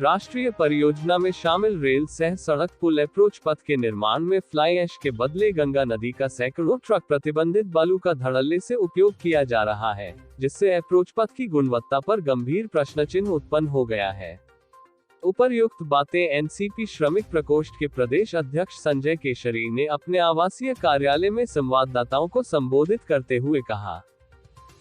राष्ट्रीय परियोजना में शामिल रेल सह सड़क पुल अप्रोच पथ के निर्माण में फ्लाई ऐश के बदले गंगा नदी का सैकड़ों ट्रक प्रतिबंधित बालू का धड़ल्ले से उपयोग किया जा रहा है, जिससे अप्रोच पथ की गुणवत्ता पर गंभीर प्रश्नचिन्ह उत्पन्न हो गया है। उपर्युक्त बातें एनसीपी श्रमिक प्रकोष्ठ के प्रदेश अध्यक्ष संजय केशरी ने अपने आवासीय कार्यालय में संवाददाताओं को संबोधित करते हुए कहा।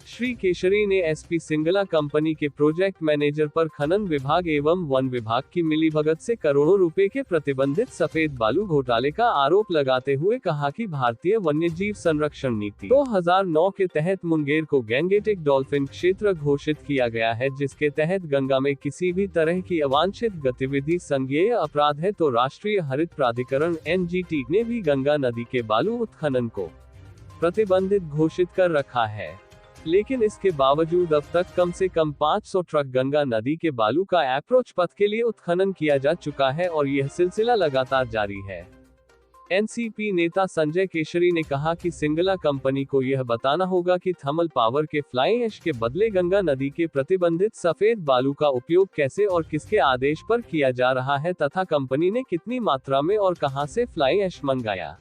श्री केशरी ने एसपी सिंगला कंपनी के प्रोजेक्ट मैनेजर पर खनन विभाग एवं वन विभाग की मिलीभगत से करोड़ों रुपए के प्रतिबंधित सफेद बालू घोटाले का आरोप लगाते हुए कहा कि भारतीय वन्यजीव संरक्षण नीति 2009 के तहत मुंगेर को गैंगेटिक डॉल्फिन क्षेत्र घोषित किया गया है, जिसके तहत गंगा में किसी भी तरह की अवांछित गतिविधि संज्ञेय अपराध है। तो राष्ट्रीय हरित प्राधिकरण (NGT) ने भी गंगा नदी के बालू उत्खनन को प्रतिबंधित घोषित कर रखा है, लेकिन इसके बावजूद अब तक कम से कम 500 ट्रक गंगा नदी के बालू का अप्रोच पथ के लिए उत्खनन किया जा चुका है और यह सिलसिला लगातार जारी है। एनसीपी नेता संजय केशरी ने कहा कि सिंगला कंपनी को यह बताना होगा कि थर्मल पावर के फ्लाई ऐश के बदले गंगा नदी के प्रतिबंधित सफेद बालू का उपयोग कैसे और किसके आदेश पर किया जा रहा है तथा कंपनी ने कितनी मात्रा में और कहां से फ्लाई ऐश मंगाया।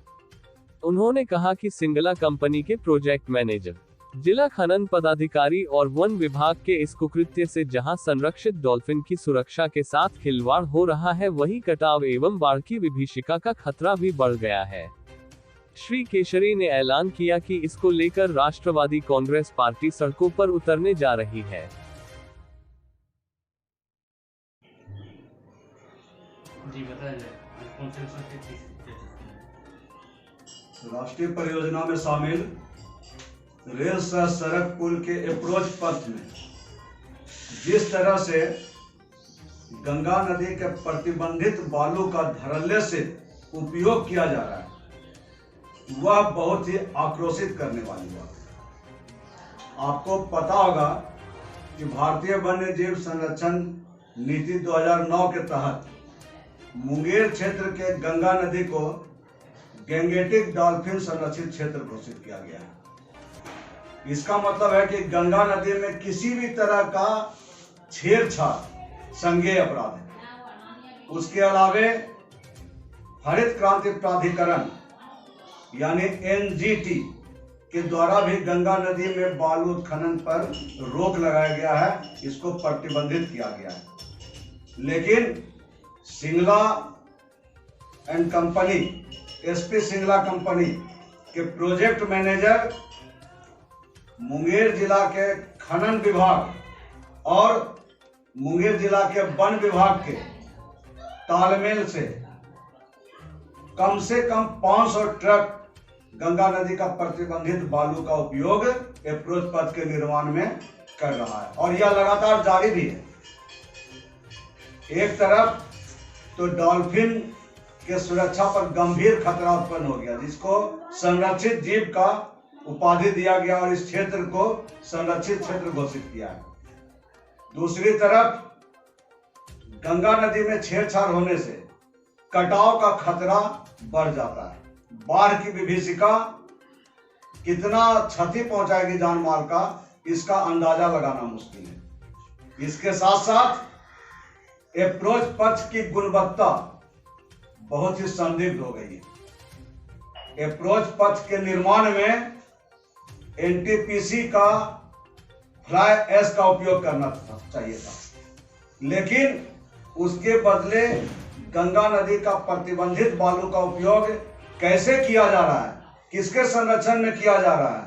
उन्होंने कहा कि सिंगला कंपनी के प्रोजेक्ट मैनेजर, जिला खनन पदाधिकारी और वन विभाग के इस कुकृत्य से जहां संरक्षित डॉल्फिन की सुरक्षा के साथ खिलवाड़ हो रहा है, वहीं कटाव एवं बाढ़ की विभीषिका का खतरा भी बढ़ गया है। श्री केशरी ने ऐलान किया कि इसको लेकर राष्ट्रवादी कांग्रेस पार्टी सड़कों पर उतरने जा रही है। जी बताइए, राष्ट्रीय परियोजना में शामिल रेल सह सड़क पुल के अप्रोच पथ में जिस तरह से गंगा नदी के प्रतिबंधित बालू का धड़ल्ले से उपयोग किया जा रहा है, वह बहुत ही आक्रोशित करने वाली बात है। आपको पता होगा कि भारतीय वन्यजीव संरक्षण नीति 2009 के तहत मुंगेर क्षेत्र के गंगा नदी को गैंगेटिक डॉल्फिन संरक्षित क्षेत्र घोषित किया गया है। इसका मतलब है कि गंगा नदी में किसी भी तरह का छेड़छाड़ संज्ञेय अपराध है। उसके अलावे हरित क्रांति प्राधिकरण यानी NGT के द्वारा भी गंगा नदी में बालू उत्खनन पर रोक लगाया गया है, इसको प्रतिबंधित किया गया है। लेकिन Singla and company, SP Singla company के प्रोजेक्ट मैनेजर मुंगेर जिला के खनन विभाग और मुंगेर जिला के वन विभाग के तालमेल से कम 500 ट्रक गंगा नदी का प्रतिबंधित बालू का उपयोग अप्रोच पथ के निर्माण में कर रहा है और यह लगातार जारी भी है। एक तरफ तो डॉल्फिन के सुरक्षा पर गंभीर खतरा उत्पन्न हो गया, जिसको संरक्षित जीव का उपाधि दिया गया और इस क्षेत्र को संरक्षित क्षेत्र घोषित किया है। दूसरी तरफ गंगा नदी में छेड़छाड़ होने से कटाव का खतरा बढ़ जाता है। बाढ़ की विभीषिका कितना क्षति पहुंचाएगी जान माल का, इसका अंदाजा लगाना मुश्किल है। इसके साथ साथ अप्रोच पथ की गुणवत्ता बहुत ही संदिग्ध हो गई है। अप्रोच पथ के निर्माण में NTPC का फ्लाई ऐश का उपयोग करना चाहिए था, लेकिन उसके बदले गंगा नदी का प्रतिबंधित बालू का उपयोग कैसे किया जा रहा है, किसके संरक्षण में किया जा रहा है,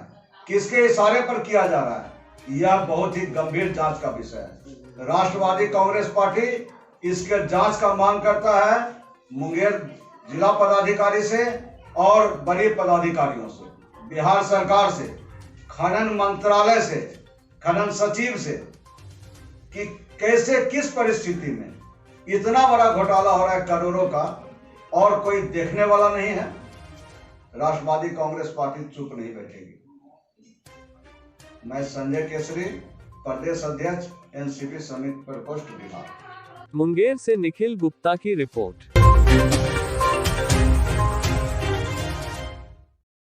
किसके इशारे पर किया जा रहा है, यह बहुत ही गंभीर जांच का विषय है। राष्ट्रवादी कांग्रेस पार्टी इसके जांच का मांग करता है मुंगेर जिला पदाधिकारी से और बड़े पदाधिकारियों से, बिहार सरकार से, खनन मंत्रालय से, खनन सचिव से, कि कैसे किस परिस्थिति में इतना बड़ा घोटाला हो रहा है करोड़ों का और कोई देखने वाला नहीं है। राष्ट्रवादी कांग्रेस पार्टी चुप नहीं बैठेगी। मैं संजय केसरी, प्रदेश अध्यक्ष एनसीपी श्रमिक प्रकोष्ठ बिहार। मुंगेर से निखिल गुप्ता की रिपोर्ट।